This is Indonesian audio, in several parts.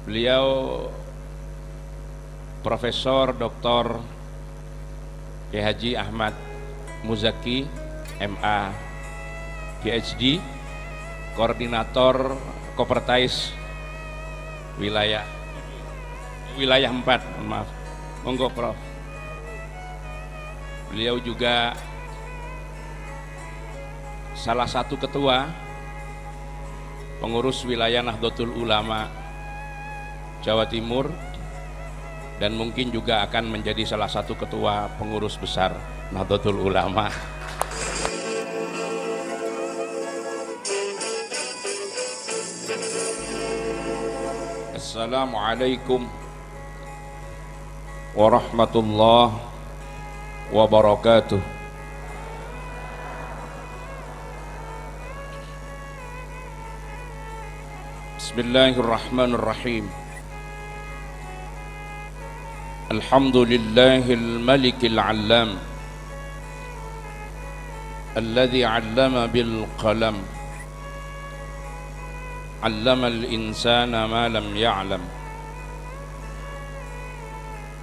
Beliau Profesor Dr. Kiai Haji Ahmad Muzaki MA PhD, Koordinator Kopertais wilayah 4, maaf. Monggo Prof. Beliau juga salah satu ketua pengurus wilayah Nahdlatul Ulama Jawa Timur dan mungkin juga akan menjadi salah satu ketua pengurus besar Nahdlatul Ulama. Assalamualaikum warahmatullahi wabarakatuh. Bismillahirrahmanirrahim. Alhamdulillahil malikil allam alladhi 'allama bil qalam 'allamal insana ma lam ya'lam.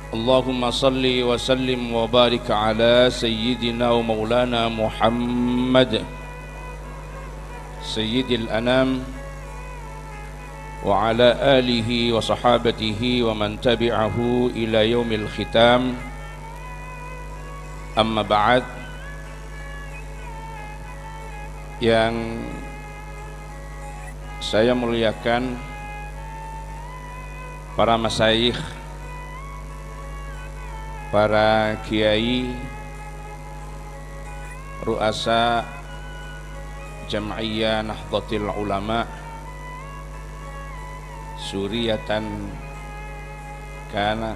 Allahumma salli wa sallim wa barik ala sayyidina wa maulana Muhammad sayyidil anam wa ala alihi wa sahabatihi wa man tabi'ahu ila yaumil khitam. Amma ba'd. Yang saya muliakan para masyayikh, para kiai, ru'asa Jam'iyah Nahdlatul Ulama suriyatan kana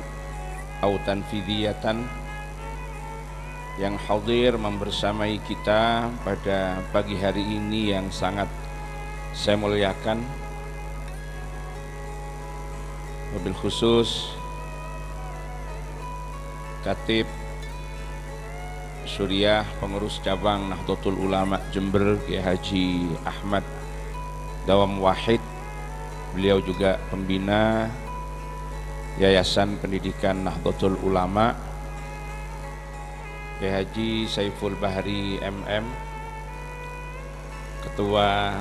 atau tanfidiyatan yang hadir membersamai kita pada pagi hari ini yang sangat saya muliakan, wabil khusus Katib Suriah pengurus cabang Nahdlatul Ulama Jember Kiai Haji Ahmad Dawam Wahid. Beliau juga pembina Yayasan Pendidikan Nahdlatul Ulama. Kiai Haji Saiful Bahri MM, Ketua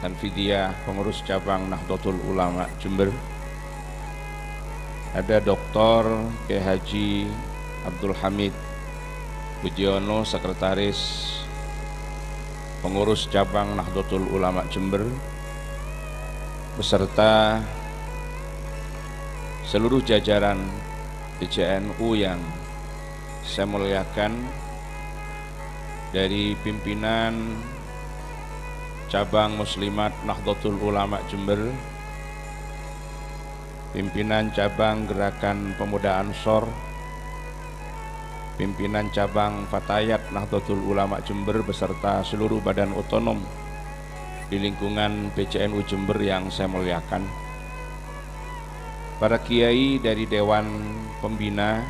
Tanfidiyah Pengurus Cabang Nahdlatul Ulama Jember. Ada Dr. Kiai Haji Abdul Hamid Budiono, Sekretaris Pengurus Cabang Nahdlatul Ulama Jember, beserta seluruh jajaran PCNU yang saya muliakan, dari pimpinan cabang Muslimat Nahdlatul Ulama Jember, pimpinan cabang Gerakan Pemuda Ansor, pimpinan cabang Fatayat Nahdlatul Ulama Jember beserta seluruh badan otonom di lingkungan PCNU Jember yang saya muliakan, para kiai dari Dewan Pembina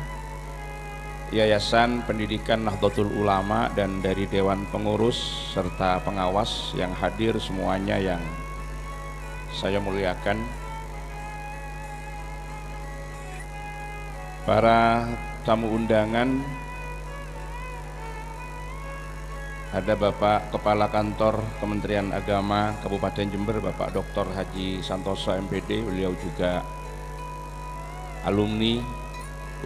Yayasan Pendidikan Nahdlatul Ulama dan dari Dewan Pengurus serta pengawas yang hadir semuanya yang saya muliakan, para tamu undangan. Ada Bapak Kepala Kantor Kementerian Agama Kabupaten Jember, Bapak Dr. Haji Santoso MPD. Beliau juga alumni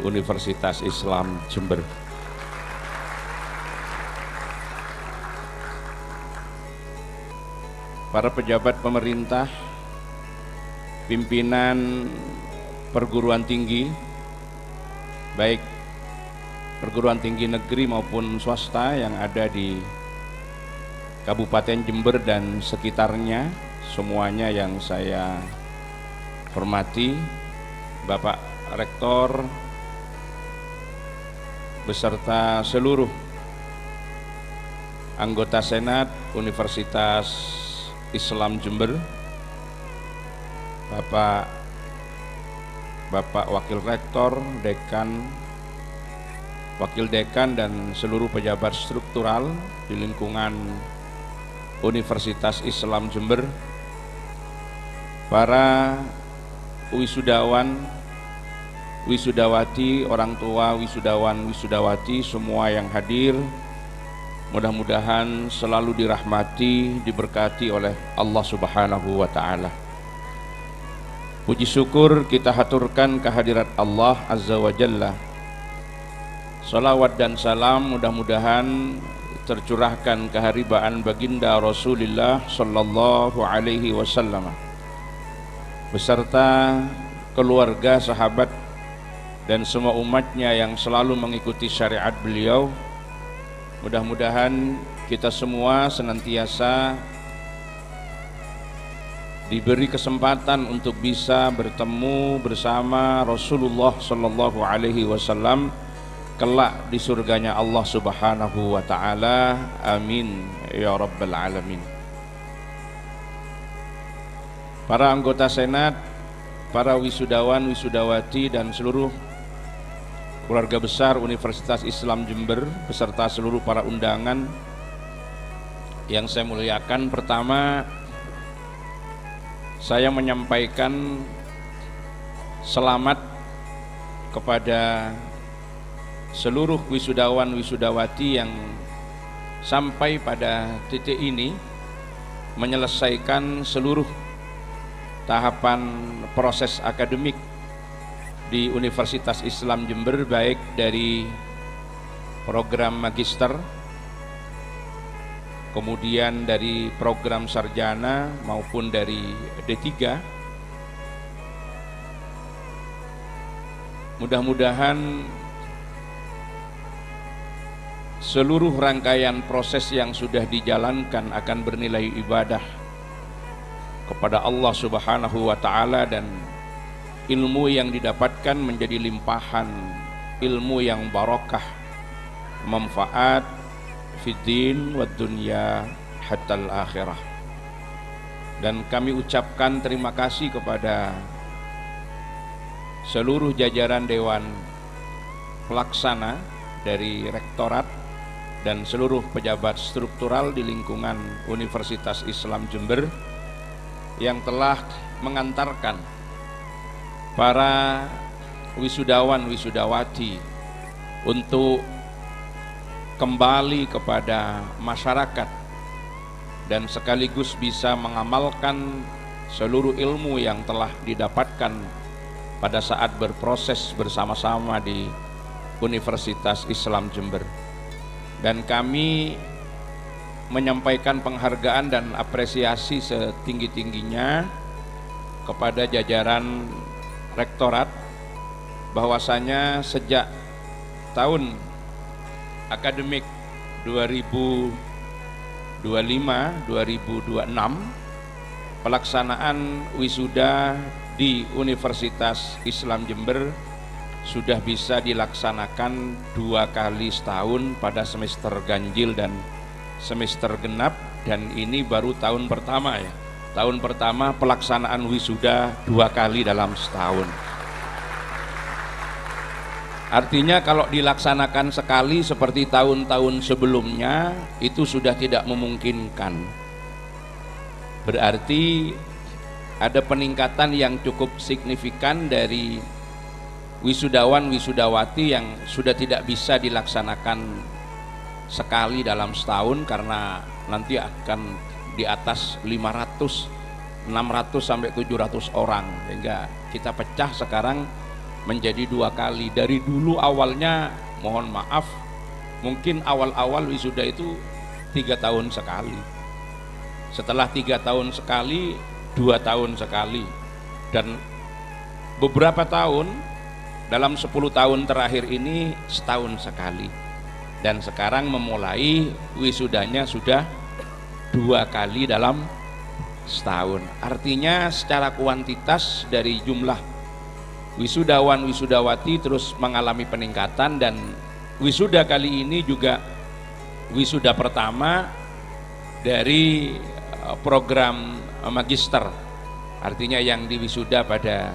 Universitas Islam Jember. Para pejabat pemerintah, pimpinan perguruan tinggi, baik perguruan tinggi negeri maupun swasta yang ada di Kabupaten Jember dan sekitarnya, semuanya yang saya hormati, Bapak Rektor beserta seluruh anggota Senat Universitas Islam Jember, Bapak Wakil Rektor, Dekan, Wakil Dekan dan seluruh pejabat struktural di lingkungan Universitas Islam Jember, para wisudawan, wisudawati, orang tua wisudawan, wisudawati, semua yang hadir, mudah-mudahan selalu dirahmati, diberkati oleh Allah Subhanahu wa ta'ala. Puji syukur kita haturkan kehadirat Allah Azza wa Jalla. Salawat dan salam mudah-mudahan tercurahkan keharibaan baginda Rasulullah sallallahu alaihi wasallam beserta keluarga, sahabat dan semua umatnya yang selalu mengikuti syariat beliau. Mudah-mudahan kita semua senantiasa diberi kesempatan untuk bisa bertemu bersama Rasulullah sallallahu alaihi wasallam kelak di surganya Allah Subhanahu wa ta'ala. Amin ya rabbal alamin. Para anggota Senat, para wisudawan, wisudawati dan seluruh keluarga besar Universitas Islam Jember beserta seluruh para undangan yang saya muliakan, pertama saya menyampaikan selamat kepada seluruh wisudawan wisudawati yang sampai pada titik ini menyelesaikan seluruh tahapan proses akademik di Universitas Islam Jember, baik dari program magister, kemudian dari program sarjana maupun dari D3. Mudah-mudahan seluruh rangkaian proses yang sudah dijalankan akan bernilai ibadah kepada Allah Subhanahu wa ta'ala, dan ilmu yang didapatkan menjadi limpahan ilmu yang barokah, manfaat fiddin wa dunya hatta al-akhirah. Dan kami ucapkan terima kasih kepada seluruh jajaran Dewan Pelaksana dari Rektorat dan seluruh pejabat struktural di lingkungan Universitas Islam Jember yang telah mengantarkan para wisudawan wisudawati untuk kembali kepada masyarakat dan sekaligus bisa mengamalkan seluruh ilmu yang telah didapatkan pada saat berproses bersama-sama di Universitas Islam Jember. Dan kami menyampaikan penghargaan dan apresiasi setinggi-tingginya kepada jajaran Rektorat, bahwasanya sejak tahun akademik 2025-2026 pelaksanaan wisuda di Universitas Islam Jember sudah bisa dilaksanakan 2 kali setahun pada semester ganjil dan semester genap, dan ini baru tahun pertama ya. Tahun pertama pelaksanaan wisuda 2 kali dalam setahun. Artinya kalau dilaksanakan sekali seperti tahun-tahun sebelumnya itu sudah tidak memungkinkan. Berarti ada peningkatan yang cukup signifikan dari wisudawan wisudawati yang sudah tidak bisa dilaksanakan sekali dalam setahun, karena nanti akan di atas 500, 600 sampai 700 orang, sehingga kita pecah sekarang menjadi 2 kali. Dari dulu awalnya, mohon maaf, mungkin awal-awal wisuda itu 3 tahun sekali, setelah 3 tahun sekali, 2 tahun sekali, dan beberapa tahun dalam 10 tahun terakhir ini setahun sekali, dan sekarang memulai wisudanya sudah 2 kali dalam setahun. Artinya secara kuantitas dari jumlah wisudawan wisudawati terus mengalami peningkatan, dan wisuda kali ini juga wisuda pertama dari program magister, artinya yang diwisuda pada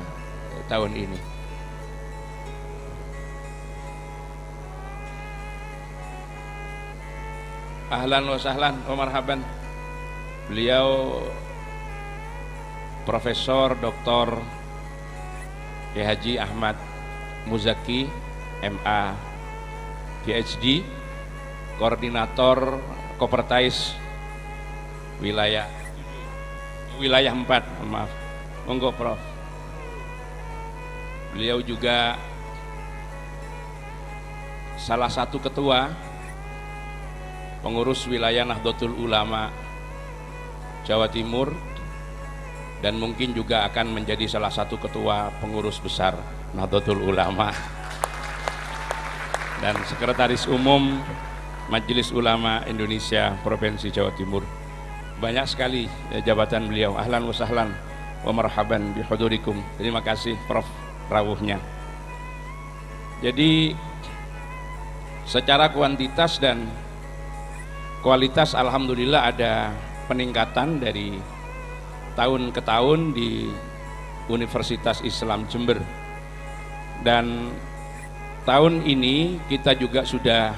tahun ini. Ahlan wa sahlan wa marhaban. Beliau Profesor Dr. Kiai Haji Ahmad Muzaki MA PhD, Koordinator Kopertais wilayah 4, maaf, monggo Prof. Beliau juga salah satu ketua pengurus wilayah Nahdlatul Ulama Jawa Timur dan mungkin juga akan menjadi salah satu ketua pengurus besar Nahdlatul Ulama dan Sekretaris Umum Majelis Ulama Indonesia Provinsi Jawa Timur. Banyak sekali jabatan beliau. Ahlan wa sahlan wa marhaban bihudurikum. Terima kasih Prof rawuhnya. Jadi secara kuantitas dan kualitas alhamdulillah ada peningkatan dari tahun ke tahun di Universitas Islam Jember. Dan tahun ini kita juga sudah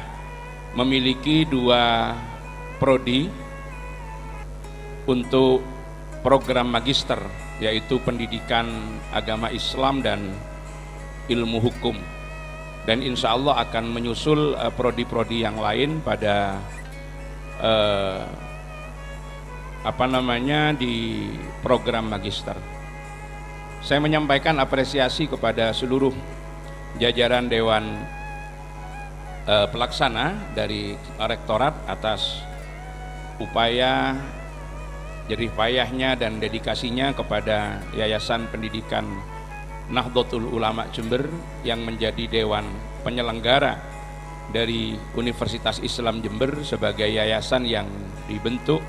memiliki 2 prodi untuk program magister, yaitu pendidikan agama Islam dan ilmu hukum, dan insya Allah akan menyusul prodi-prodi yang lain pada di program magister. Saya menyampaikan apresiasi kepada seluruh jajaran Dewan Pelaksana dari Rektorat atas upaya, jerih payahnya dan dedikasinya kepada Yayasan Pendidikan Nahdlatul Ulama Jember yang menjadi Dewan Penyelenggara dari Universitas Islam Jember sebagai yayasan yang dibentuk,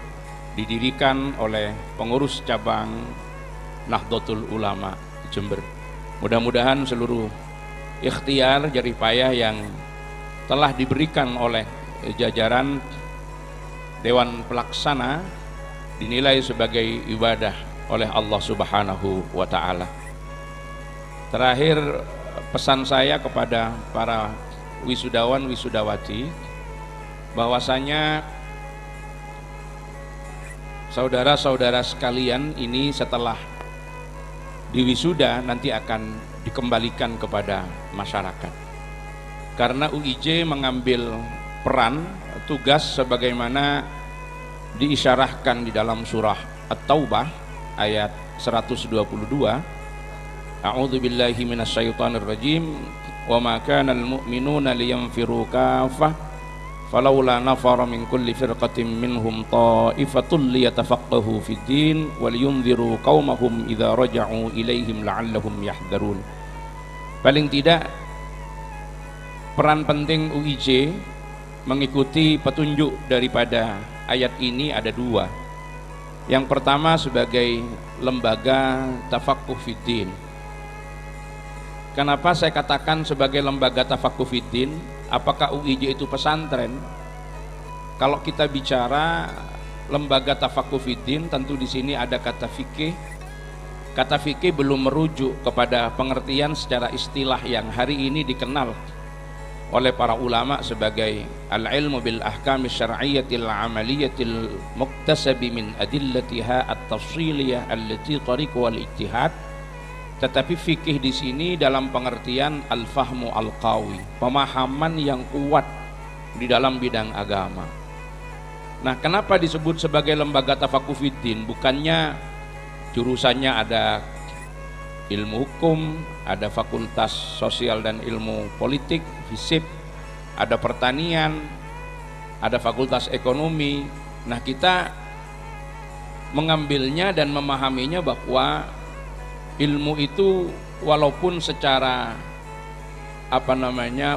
didirikan oleh pengurus cabang Nahdlatul Ulama Jember. Mudah-mudahan seluruh ikhtiar jerih payah yang telah diberikan oleh jajaran Dewan Pelaksana dinilai sebagai ibadah oleh Allah Subhanahu wa Ta'ala. Terakhir, pesan saya kepada para wisudawan wisudawati bahwasanya saudara-saudara sekalian ini setelah diwisuda nanti akan dikembalikan kepada masyarakat, karena UIJ mengambil peran tugas sebagaimana diisyarahkan di dalam surah At-Taubah ayat 122, A'udzu billahi minasyaitonir rajim, wa ma kana al-mu'minuna liyanfiru kaffah falaula nafara min kulli firqatin minhum ta'ifatun liyatafaqahu fid din wa liyunziru qaumahum idza raja'u ilaihim la'allahum yahdharun. Paling tidak peran penting UIJ mengikuti petunjuk daripada ayat ini ada 2. Yang pertama sebagai lembaga tafaqquh fiddin. Kenapa saya katakan sebagai lembaga tafaqquh fiddin? Apakah UIJ itu pesantren? Kalau kita bicara lembaga tafaqquh fiddin, tentu di sini ada kata fikih. Kata fikih belum merujuk kepada pengertian secara istilah yang hari ini dikenal oleh para ulama sebagai al-ilmu bil ahkam syar'iyyatil amaliyatil muktasabi min adillatiha at-tafsiliyah allati tariq wal ijtihad. Tetapi fikih di sini dalam pengertian al-fahmu al-qawi, pemahaman yang kuat di dalam bidang agama. Nah, kenapa disebut sebagai lembaga tafaqquh fiddin? Bukannya jurusannya ada ilmu hukum, ada fakultas sosial dan ilmu politik, FISIP, ada pertanian, ada fakultas ekonomi. Nah, kita mengambilnya dan memahaminya bahwa ilmu itu walaupun secara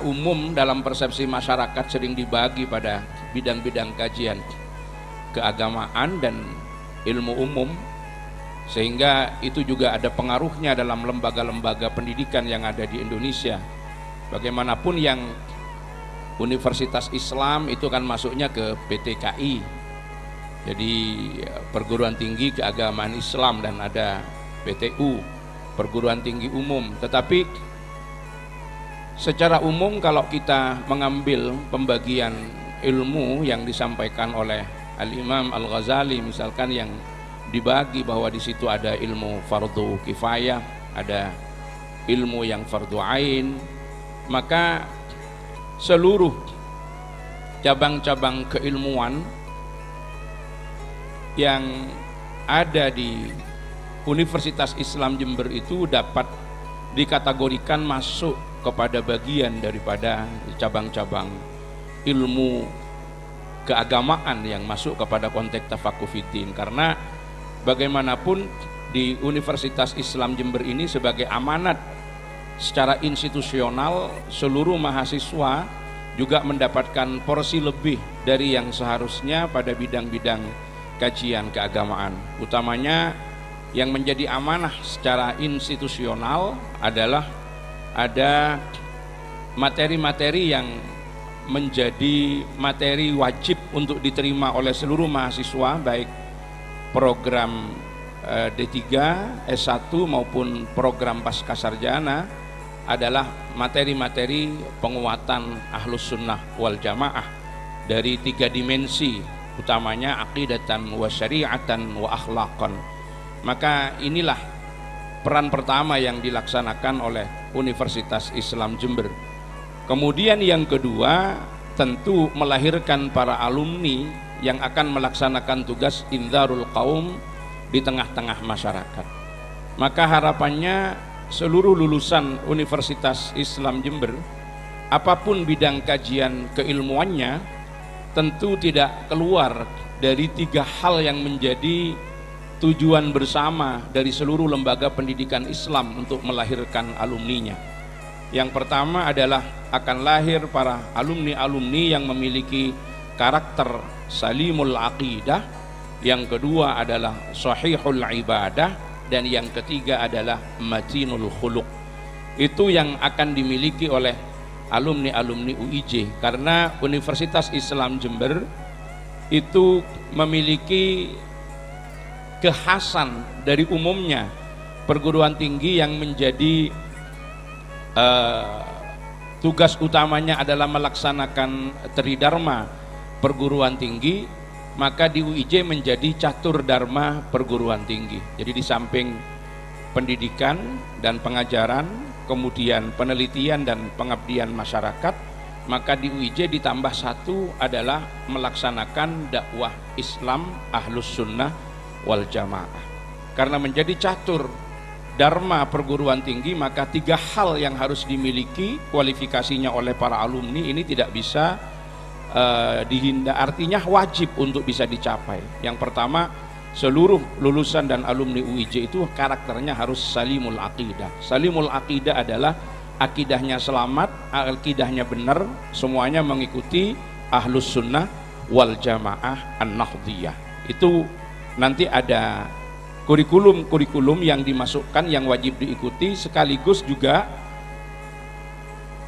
umum dalam persepsi masyarakat sering dibagi pada bidang-bidang kajian keagamaan dan ilmu umum, sehingga itu juga ada pengaruhnya dalam lembaga-lembaga pendidikan yang ada di Indonesia. Bagaimanapun yang Universitas Islam itu kan masuknya ke PTKI, jadi perguruan tinggi keagamaan Islam, dan ada PTU, perguruan tinggi umum. Tetapi secara umum kalau kita mengambil pembagian ilmu yang disampaikan oleh Al-Imam Al-Ghazali misalkan, yang dibagi bahwa di situ ada ilmu fardu kifayah, ada ilmu yang fardhu ain, maka seluruh cabang-cabang keilmuan yang ada di Universitas Islam Jember itu dapat dikategorikan masuk kepada bagian daripada cabang-cabang ilmu keagamaan yang masuk kepada konteks tafaqquh fiddin. Karena bagaimanapun di Universitas Islam Jember ini sebagai amanat secara institusional, seluruh mahasiswa juga mendapatkan porsi lebih dari yang seharusnya pada bidang-bidang kajian keagamaan. Utamanya yang menjadi amanah secara institusional adalah ada materi-materi yang menjadi materi wajib untuk diterima oleh seluruh mahasiswa, baik program D3, S1 maupun program Pascasarjana, adalah materi-materi penguatan Ahlus Sunnah wal Jamaah dari 3 dimensi, utamanya aqidatan wa syari'atan wa akhlaqan. Maka inilah peran pertama yang dilaksanakan oleh Universitas Islam Jember. Kemudian yang kedua, tentu melahirkan para alumni yang akan melaksanakan tugas indzarul qaum di tengah-tengah masyarakat. Maka harapannya seluruh lulusan Universitas Islam Jember, apapun bidang kajian keilmuannya, tentu tidak keluar dari 3 hal yang menjadi tujuan bersama dari seluruh lembaga pendidikan Islam untuk melahirkan alumninya. Yang pertama adalah akan lahir para alumni-alumni yang memiliki karakter salimul aqidah, yang kedua adalah sahihul ibadah, dan yang ketiga adalah matinul khuluq. Itu yang akan dimiliki oleh alumni-alumni UIJ, karena Universitas Islam Jember itu memiliki kekhasan dari umumnya perguruan tinggi yang menjadi tugas utamanya adalah melaksanakan tridharma perguruan tinggi. Maka di UIJ menjadi catur dharma perguruan tinggi. Jadi di samping pendidikan dan pengajaran, kemudian penelitian dan pengabdian masyarakat, maka di UIJ ditambah 1 adalah melaksanakan dakwah Islam Ahlus Sunnah wal Jamaah. Karena menjadi catur dharma perguruan tinggi, maka 3 hal yang harus dimiliki kualifikasinya oleh para alumni ini tidak bisa dihindar, artinya wajib untuk bisa dicapai. Yang pertama, seluruh lulusan dan alumni UIJ itu karakternya harus salimul aqidah. Salimul aqidah adalah akidahnya selamat, akidahnya benar, semuanya mengikuti Ahlus Sunnah wal Jamaah An-Nahdhiyah. Itu nanti ada kurikulum-kurikulum yang dimasukkan yang wajib diikuti, sekaligus juga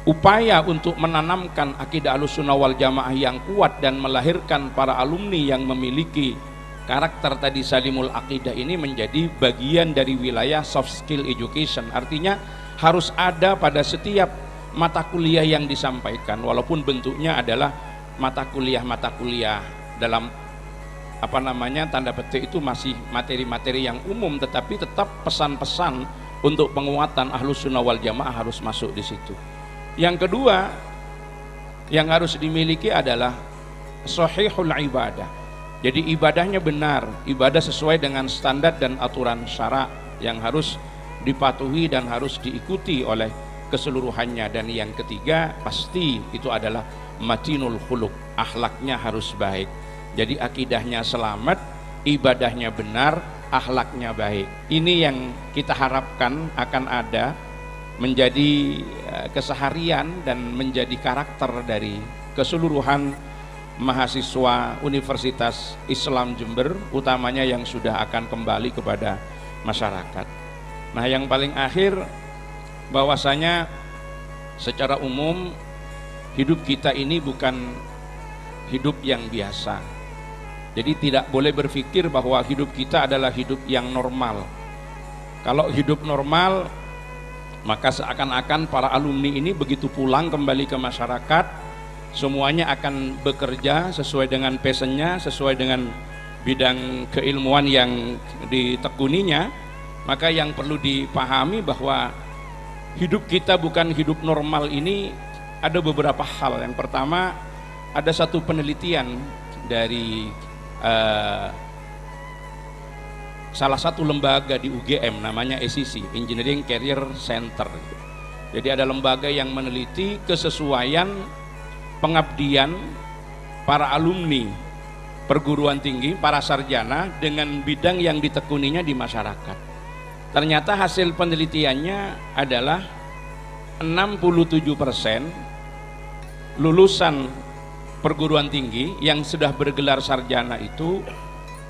upaya untuk menanamkan akidah Ahlussunnah wal Jamaah yang kuat dan melahirkan para alumni yang memiliki karakter tadi salimul aqidah ini menjadi bagian dari wilayah soft skill education. Artinya harus ada pada setiap mata kuliah yang disampaikan, walaupun bentuknya adalah mata kuliah dalam tanda petik itu masih materi-materi yang umum, tetapi tetap pesan-pesan untuk penguatan Ahlussunnah wal Jamaah harus masuk di situ. Yang kedua yang harus dimiliki adalah sahihul ibadah. Jadi ibadahnya benar, ibadah sesuai dengan standar dan aturan syara yang harus dipatuhi dan harus diikuti oleh keseluruhannya. Dan yang ketiga pasti itu adalah matinul khuluq, akhlaknya harus baik. Jadi akidahnya selamat, ibadahnya benar, akhlaknya baik. Ini yang kita harapkan akan ada menjadi keseharian dan menjadi karakter dari keseluruhan mahasiswa Universitas Islam Jember, utamanya yang sudah akan kembali kepada masyarakat. Nah, yang paling akhir, bahwasanya secara umum hidup kita ini bukan hidup yang biasa. Jadi tidak boleh berpikir bahwa hidup kita adalah hidup yang normal. Kalau hidup normal, maka seakan-akan para alumni ini begitu pulang kembali ke masyarakat, semuanya akan bekerja sesuai dengan passionnya, sesuai dengan bidang keilmuan yang ditekuninya. Maka yang perlu dipahami bahwa hidup kita bukan hidup normal ini ada beberapa hal. Yang pertama, ada satu penelitian dari salah satu lembaga di UGM namanya ECC, Engineering Career Center. Jadi ada lembaga yang meneliti kesesuaian pengabdian para alumni perguruan tinggi, para sarjana dengan bidang yang ditekuninya di masyarakat. Ternyata hasil penelitiannya adalah 67% lulusan perguruan tinggi yang sudah bergelar sarjana itu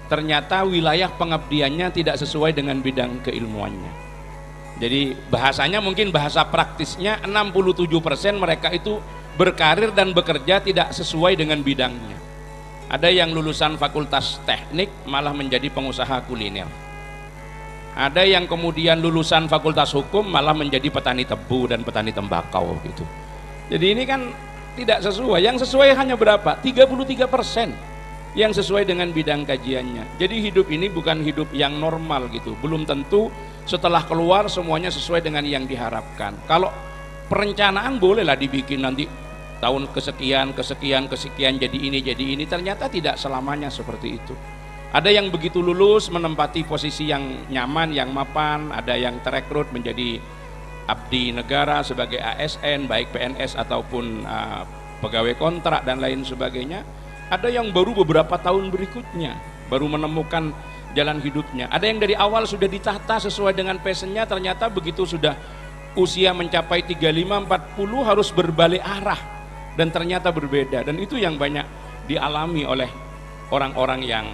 ternyata wilayah pengabdiannya tidak sesuai dengan bidang keilmuannya. Jadi bahasanya mungkin bahasa praktisnya 67% mereka itu berkarir dan bekerja tidak sesuai dengan bidangnya. Ada yang lulusan fakultas teknik malah menjadi pengusaha kuliner. Ada yang kemudian lulusan fakultas hukum malah menjadi petani tebu dan petani tembakau gitu. Jadi ini kan tidak sesuai. Yang sesuai hanya berapa? 33% yang sesuai dengan bidang kajiannya. Jadi hidup ini bukan hidup yang normal gitu. Belum tentu setelah keluar semuanya sesuai dengan yang diharapkan. Kalau perencanaan bolehlah dibikin nanti tahun kesekian jadi ini. Ternyata tidak selamanya seperti itu. Ada yang begitu lulus menempati posisi yang nyaman, yang mapan. Ada yang terekrut menjadi abdi negara sebagai ASN, baik PNS ataupun pegawai kontrak dan lain sebagainya. Ada yang baru beberapa tahun berikutnya baru menemukan jalan hidupnya. Ada yang dari awal sudah ditata sesuai dengan passionnya, ternyata begitu sudah usia mencapai 35-40 harus berbalik arah dan ternyata berbeda. Dan itu yang banyak dialami oleh orang-orang yang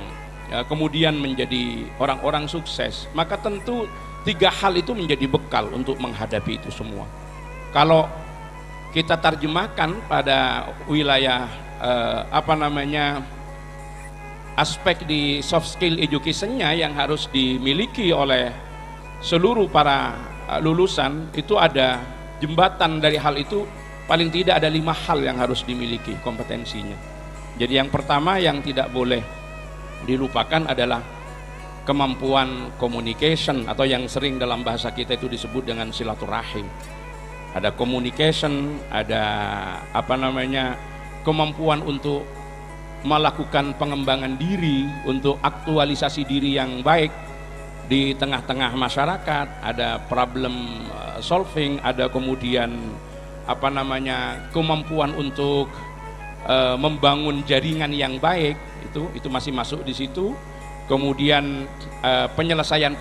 kemudian menjadi orang-orang sukses. Maka tentu 3 hal itu menjadi bekal untuk menghadapi itu semua. Kalau kita terjemahkan pada wilayah aspek di soft skill education-nya yang harus dimiliki oleh seluruh para lulusan, itu ada jembatan dari hal itu. Paling tidak ada 5 hal yang harus dimiliki kompetensinya. Jadi yang pertama yang tidak boleh dilupakan adalah kemampuan communication, atau yang sering dalam bahasa kita itu disebut dengan silaturahim. Ada communication, ada kemampuan untuk melakukan pengembangan diri, untuk aktualisasi diri yang baik di tengah-tengah masyarakat. Ada problem solving, ada kemudian kemampuan untuk membangun jaringan yang baik, itu masih masuk di situ. Kemudian penyelesaian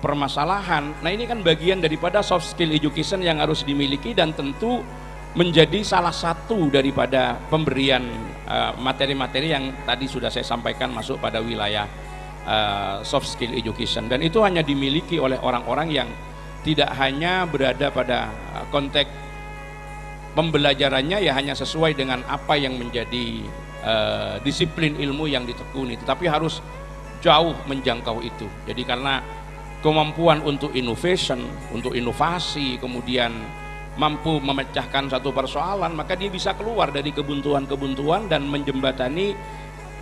permasalahan. Nah, ini kan bagian daripada soft skill education yang harus dimiliki dan tentu menjadi salah satu daripada pemberian materi-materi yang tadi sudah saya sampaikan masuk pada wilayah soft skill education. Dan itu hanya dimiliki oleh orang-orang yang tidak hanya berada pada konteks pembelajarannya ya hanya sesuai dengan apa yang menjadi disiplin ilmu yang ditekuni, tetapi harus jauh menjangkau itu. Jadi karena kemampuan untuk innovation, untuk inovasi, kemudian mampu memecahkan satu persoalan, maka dia bisa keluar dari kebuntuan-kebuntuan dan menjembatani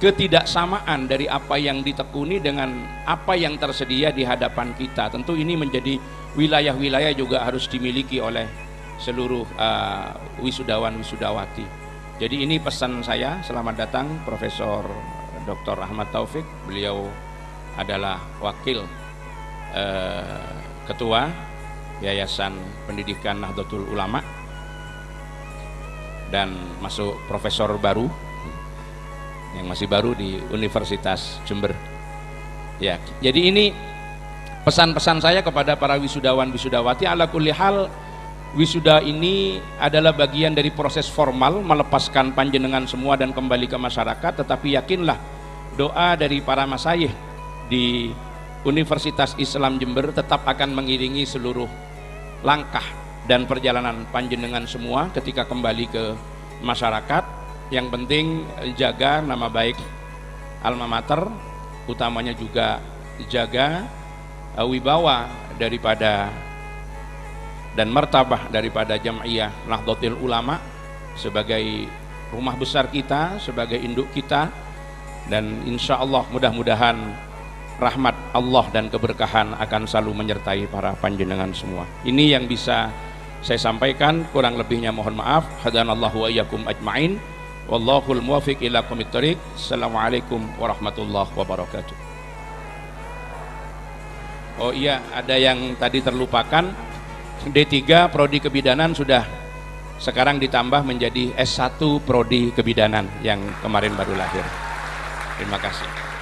ketidaksamaan dari apa yang ditekuni dengan apa yang tersedia di hadapan kita. Tentu ini menjadi wilayah-wilayah juga harus dimiliki oleh seluruh wisudawan wisudawati. Jadi ini pesan saya. Selamat datang Profesor Dr. Ahmad Taufik. Beliau adalah wakil ketua Yayasan Pendidikan Nahdlatul Ulama dan masuk profesor baru yang masih baru di Universitas Jember. Ya, jadi ini pesan-pesan saya kepada para wisudawan wisudawati. Ala kulli hal, wisuda ini adalah bagian dari proses formal melepaskan panjenengan semua dan kembali ke masyarakat, tetapi yakinlah doa dari para masyayikh di Universitas Islam Jember tetap akan mengiringi seluruh langkah dan perjalanan panjenengan semua ketika kembali ke masyarakat. Yang penting jaga nama baik alma mater, utamanya juga jaga wibawa daripada dan martabah daripada Jam'iyah Nahdlatul Ulama sebagai rumah besar kita, sebagai induk kita. Dan insya Allah mudah-mudahan rahmat Allah dan keberkahan akan selalu menyertai para panjenengan semua. Ini yang bisa saya sampaikan, kurang lebihnya mohon maaf. Hadanallahu wa iyyakum ajmain. Wallahul muwaffiq ila aqwamit thoriq. Assalamualaikum warahmatullahi wabarakatuh. Oh iya, ada yang tadi terlupakan. D3 Prodi Kebidanan sudah sekarang ditambah menjadi S1 Prodi Kebidanan yang kemarin baru lahir. Terima kasih.